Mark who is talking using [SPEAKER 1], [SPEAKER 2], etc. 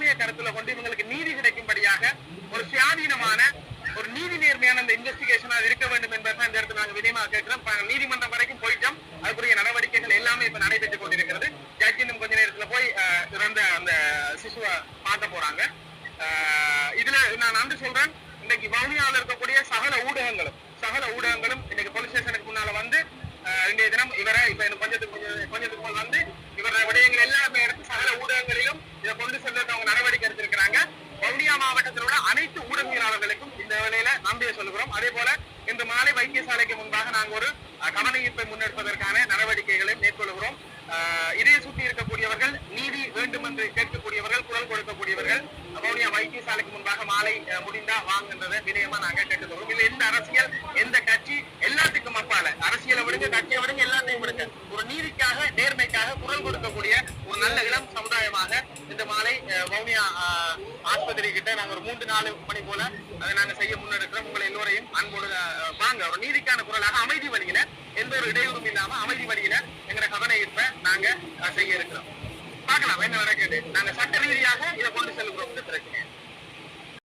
[SPEAKER 1] பிரச்சனையை கருத்துல கொண்டு இவங்களுக்கு நீதி கிடைக்கும்படியாக ஒரு சுயாதீனமான ஒரு நீதி நேர்மையான அந்த இன்வெஸ்டிகேஷன் அது இருக்க வேண்டும் என்பதை இந்த இடத்துல நாங்கள் வினயமாக கேட்கிறோம். நீதிமன்றம் வரைக்கும் போயிட்டோம். அதுக்குரிய நடவடிக்கைகள் எல்லாமே இப்ப நடைபெற்றுக் கொண்டிருக்கிறது. ஜட்ஜி இன்னும் கொஞ்ச நேரத்துல போய் இறந்த அந்த சிசுவை பார்க்க போறாங்க. இதுல நான் நன்றி சொல்றேன். இன்னைக்கு வவுனியாவில் இருக்கக்கூடிய சகல ஊடகங்களும் இன்னைக்கு போலீஸ் ஸ்டேஷனுக்கு முன்னால வந்து இன்றைய தினம் இவரை இப்ப கொஞ்சத்துக்கு முன் வந்து இவர விடயங்கள் எல்லாமே எடுத்து சகல ஊடகங்களிலும் இதை கொண்டு செல்றது அவங்க நடவடிக்கை எடுத்திருக்கிறாங்க. வவுனியா மாவட்டத்தில் உள்ள அனைத்து ஊடகவியலாளர்களுக்கும் இந்த வேளையில நன்றியை சொல்லுகிறோம். அதே போல இன்று மாலை வைத்தியசாலைக்கு முன்பாக நாங்கள் ஒரு கவன ஈர்ப்பை முன்னெடுப்பதற்கான நடவடிக்கைகளை மேற்கொள்கிறோம். இதை சுற்றி இருக்கக்கூடியவர்கள், நீதி வேண்டும் என்று கேட்கக்கூடியவர்கள், குரல் கொடுக்கக்கூடியவர்கள் வவுனியா வைத்தியசாலைக்கு முன்பாக மாலை முடிந்தா வாங்குன்றதை வினயமா நாங்க கேட்டுக்கிறோம். இல்ல எந்த அரசியல், எந்த கட்சி, எல்லாத்துக்கும் அப்பால அரசியலை விடுங்க, கட்சியை விடுங்க, எல்லாத்தையும் விடுங்க, ஒரு நீதிக்காக நேர்மைக்காக குரல் கொடுக்கக்கூடிய ஒரு நல்ல இளம் சமுதாயமாக இந்த மாலை வவுனியா ஆஸ்பத்திரி கிட்ட நாங்க ஒரு 3-4 மணி போல அதை நாங்க செய்ய முன்னெடுக்கிறோம். உங்களை எல்லோரையும் அன்போடு வாங்க ஒரு நீதிக்கான குரலாக அமைதி வழியில எந்த ஒரு இடையூறும் இல்லாம அமைதி வழியில எங்களை கவன ஈர்ப்பை நாங்க செய்ய இருக்கிறோம். பார்க்கலாம் என்ன வர கேட்டு நாங்க சட்ட ரீதியாக இதை கொண்டு செல்கிறோம் பிரச்சனை.